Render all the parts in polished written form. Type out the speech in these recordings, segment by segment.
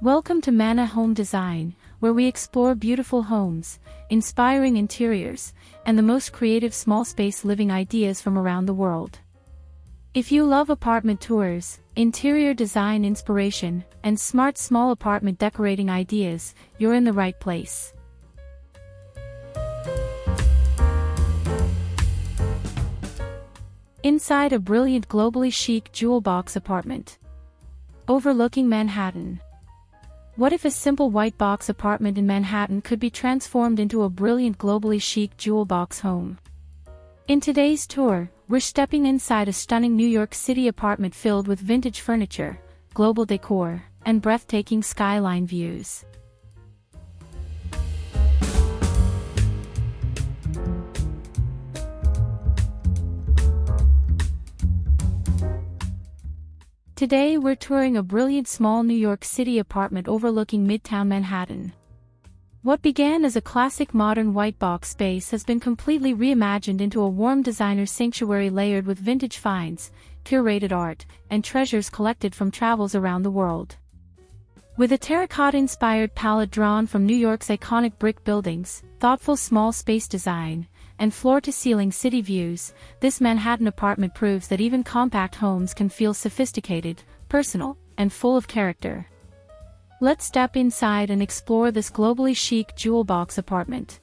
Welcome to Manna Home Design, where we explore beautiful homes, inspiring interiors, and the most creative small space living ideas from around the world. If you love apartment tours, interior design inspiration, and smart small apartment decorating ideas, you're in the right place. Inside a brilliant globally chic jewel box apartment. Overlooking Manhattan. What if a simple white box apartment in Manhattan could be transformed into a brilliant globally chic jewel box home? In today's tour, we're stepping inside a stunning New York City apartment filled with vintage furniture, global decor, and breathtaking skyline views. Today we're touring a brilliant small New York City apartment overlooking Midtown Manhattan. What began as a classic modern white box space has been completely reimagined into a warm designer sanctuary layered with vintage finds, curated art, and treasures collected from travels around the world. With a terracotta-inspired palette drawn from New York's iconic brick buildings, thoughtful small space design, and floor-to-ceiling city views, this Manhattan apartment proves that even compact homes can feel sophisticated, personal, and full of character. Let's step inside and explore this globally chic jewel box apartment.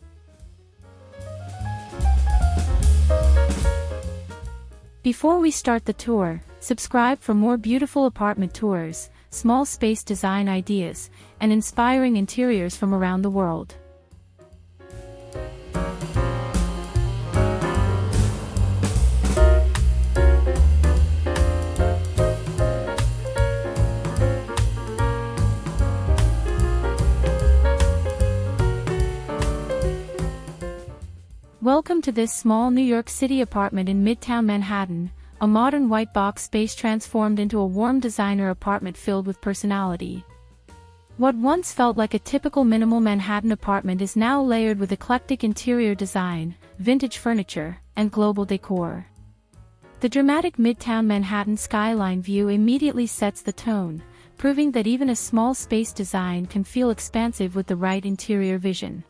Before we start the tour, subscribe for more beautiful apartment tours, small space design ideas, and inspiring interiors from around the world. Welcome to this small New York City apartment in Midtown Manhattan, a modern white box space transformed into a warm designer apartment filled with personality. What once felt like a typical minimal Manhattan apartment is now layered with eclectic interior design, vintage furniture, and global decor. The dramatic Midtown Manhattan skyline view immediately sets the tone, proving that even a small space design can feel expansive with the right interior vision.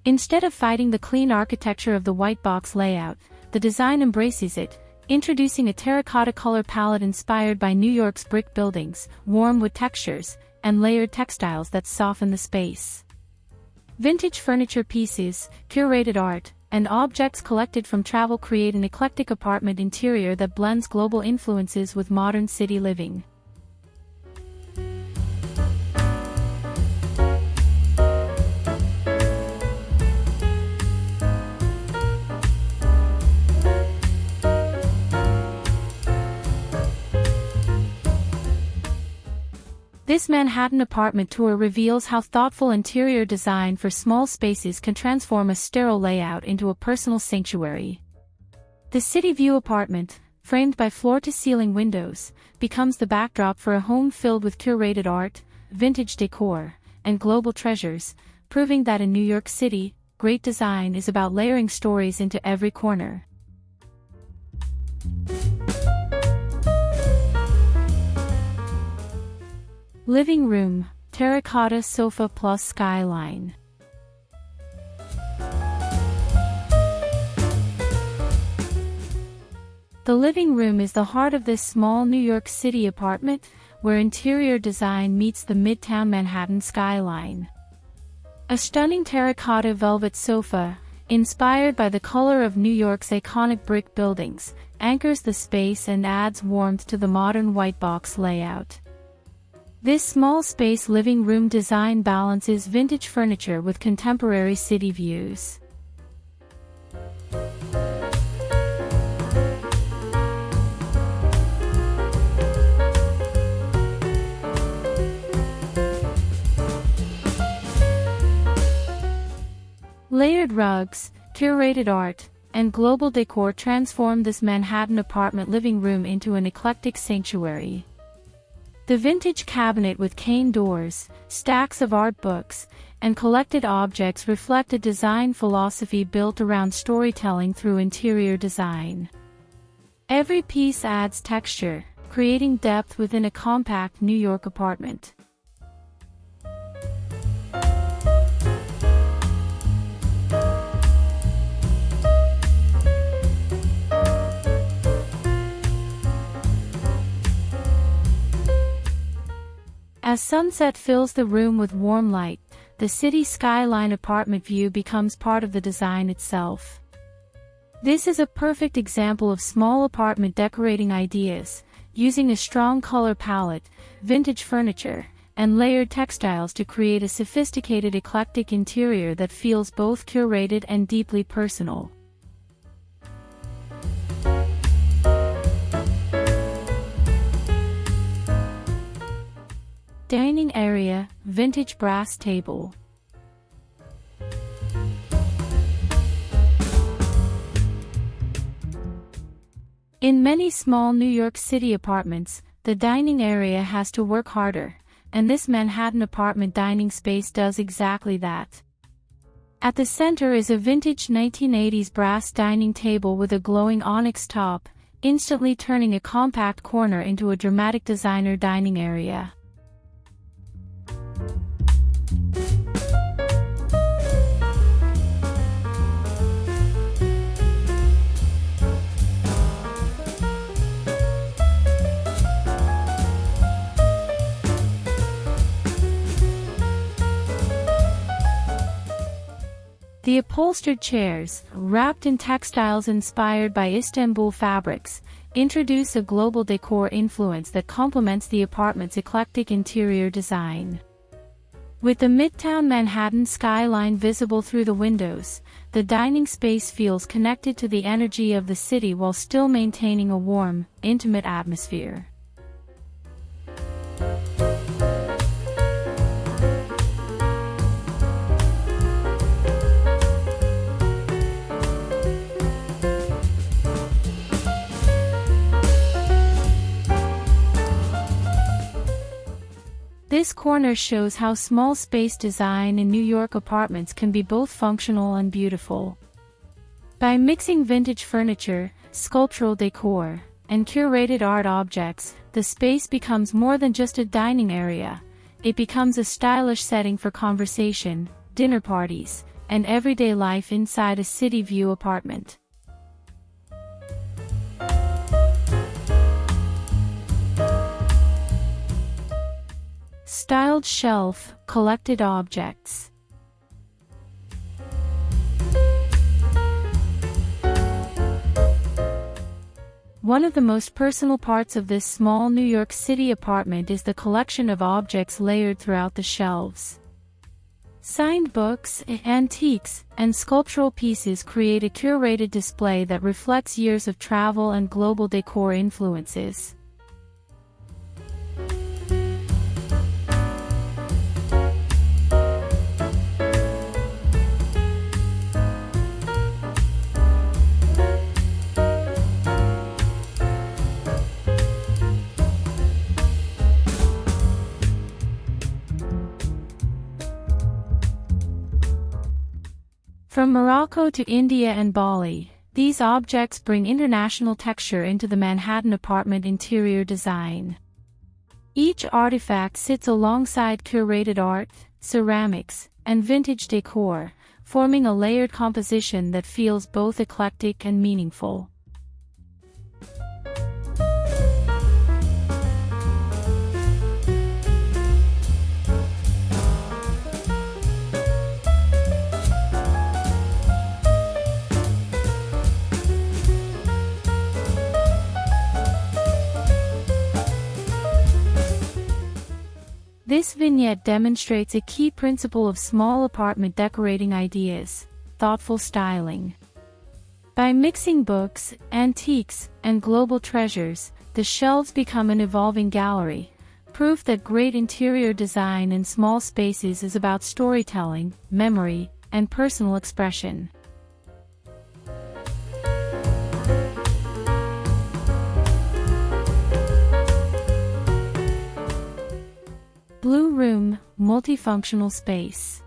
Instead of fighting the clean architecture of the white box layout, the design embraces it, introducing a terracotta color palette inspired by New York's brick buildings, warm wood textures, and layered textiles that soften the space. Vintage furniture pieces, curated art, and objects collected from travel create an eclectic apartment interior that blends global influences with modern city living. This Manhattan apartment tour reveals how thoughtful interior design for small spaces can transform a sterile layout into a personal sanctuary. The City View apartment, framed by floor-to-ceiling windows, becomes the backdrop for a home filled with curated art, vintage decor, and global treasures, proving that in New York City, great design is about layering stories into every corner. Living room, terracotta sofa plus skyline. The living room is the heart of this small New York City apartment, where interior design meets the Midtown Manhattan skyline. A stunning terracotta velvet sofa, inspired by the color of New York's iconic brick buildings, anchors the space and adds warmth to the modern white box layout. This small space living room design balances vintage furniture with contemporary city views. Layered rugs, curated art, and global decor transform this Manhattan apartment living room into an eclectic sanctuary. The vintage cabinet with cane doors, stacks of art books, and collected objects reflect a design philosophy built around storytelling through interior design. Every piece adds texture, creating depth within a compact New York apartment. As sunset fills the room with warm light, the city skyline apartment view becomes part of the design itself. This is a perfect example of small apartment decorating ideas, using a strong color palette, vintage furniture, and layered textiles to create a sophisticated eclectic interior that feels both curated and deeply personal. Dining area, vintage brass table. In many small New York City apartments, the dining area has to work harder, and this Manhattan apartment dining space does exactly that. At the center is a vintage 1980s brass dining table with a glowing onyx top, instantly turning a compact corner into a dramatic designer dining area. The upholstered chairs, wrapped in textiles inspired by Istanbul fabrics, introduce a global decor influence that complements the apartment's eclectic interior design. With the Midtown Manhattan skyline visible through the windows, the dining space feels connected to the energy of the city while still maintaining a warm, intimate atmosphere. This corner shows how small space design in New York apartments can be both functional and beautiful. By mixing vintage furniture, sculptural decor, and curated art objects, the space becomes more than just a dining area. It becomes a stylish setting for conversation, dinner parties, and everyday life inside a city view apartment. Styled shelf, collected objects. One of the most personal parts of this small New York City apartment is the collection of objects layered throughout the shelves. Signed books, antiques, and sculptural pieces create a curated display that reflects years of travel and global decor influences. From Morocco to India and Bali, these objects bring international texture into the Manhattan apartment interior design. Each artifact sits alongside curated art, ceramics, and vintage decor, forming a layered composition that feels both eclectic and meaningful. This vignette demonstrates a key principle of small apartment decorating ideas: thoughtful styling. By mixing books, antiques, and global treasures, the shelves become an evolving gallery, proof that great interior design in small spaces is about storytelling, memory, and personal expression. Blue room, multifunctional space.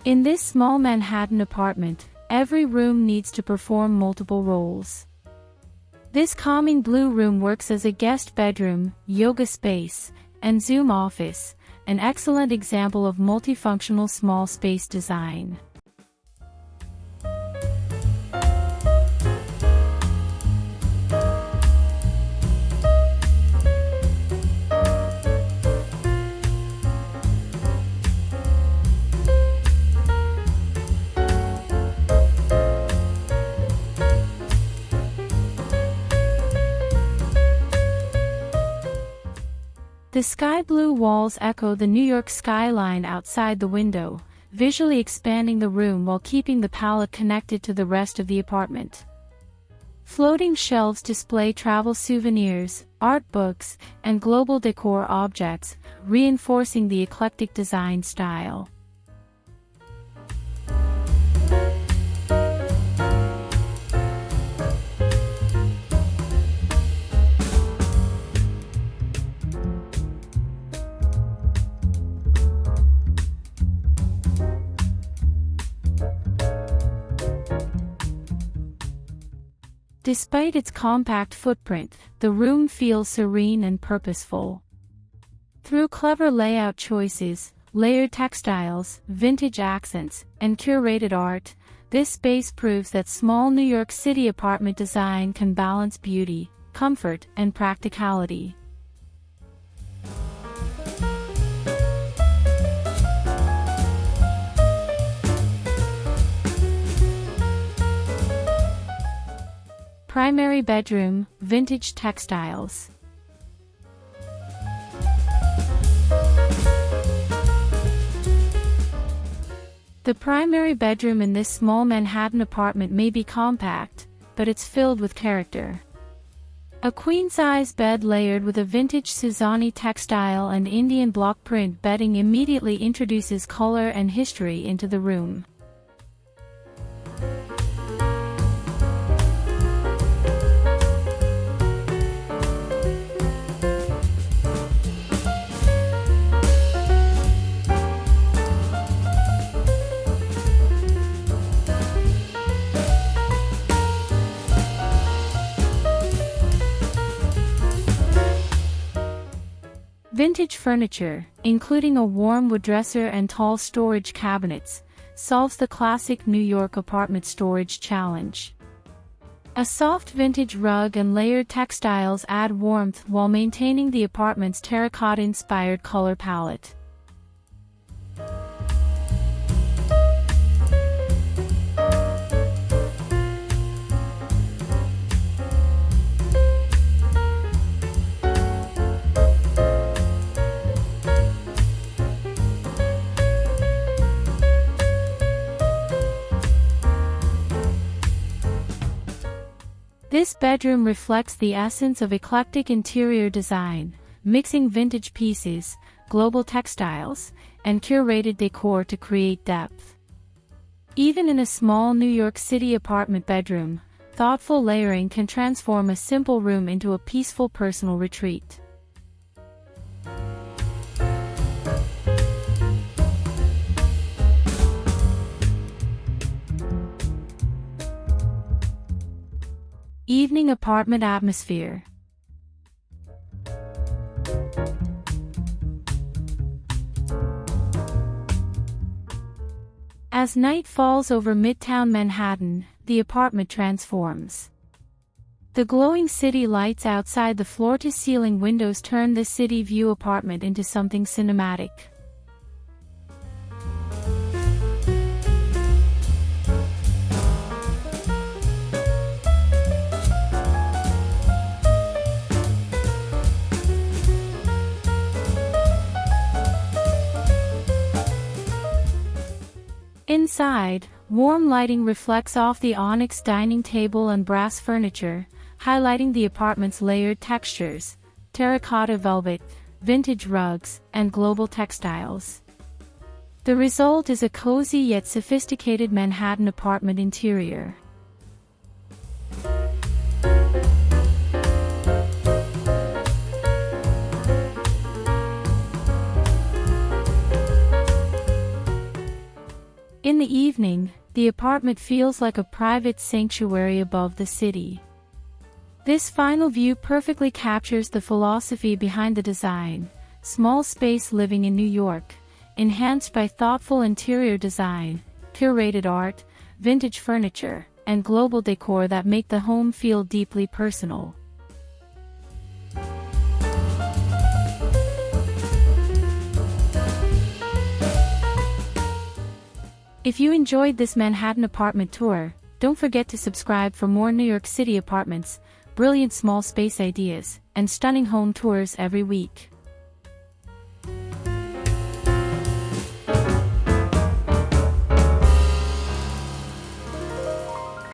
In this small Manhattan apartment, every room needs to perform multiple roles. This calming blue room works as a guest bedroom, yoga space, and Zoom office, an excellent example of multifunctional small space design. The sky blue walls echo the New York skyline outside the window, visually expanding the room while keeping the palette connected to the rest of the apartment. Floating shelves display travel souvenirs, art books, and global decor objects, reinforcing the eclectic design style. Despite its compact footprint, the room feels serene and purposeful. Through clever layout choices, layered textiles, vintage accents, and curated art, this space proves that small New York City apartment design can balance beauty, comfort, and practicality. Primary bedroom, vintage textiles. The primary bedroom in this small Manhattan apartment may be compact, but it's filled with character. A queen-size bed layered with a vintage Suzani textile and Indian block print bedding immediately introduces color and history into the room. Vintage furniture, including a warm wood dresser and tall storage cabinets, solves the classic New York apartment storage challenge. A soft vintage rug and layered textiles add warmth while maintaining the apartment's terracotta-inspired color palette. This bedroom reflects the essence of eclectic interior design, mixing vintage pieces, global textiles, and curated decor to create depth. Even in a small New York City apartment bedroom, thoughtful layering can transform a simple room into a peaceful personal retreat. Evening apartment atmosphere. As night falls over Midtown Manhattan, the apartment transforms. The glowing city lights outside the floor-to-ceiling windows turn this city view apartment into something cinematic. Inside, warm lighting reflects off the onyx dining table and brass furniture, highlighting the apartment's layered textures, terracotta velvet, vintage rugs, and global textiles. The result is a cozy yet sophisticated Manhattan apartment interior. evening, the apartment feels like a private sanctuary above the city. This final view perfectly captures the philosophy behind the design: small space living in New York, enhanced by thoughtful interior design, curated art, vintage furniture, and global decor that make the home feel deeply personal. If you enjoyed this Manhattan apartment tour, don't forget to subscribe for more New York City apartments, brilliant small space ideas, and stunning home tours every week.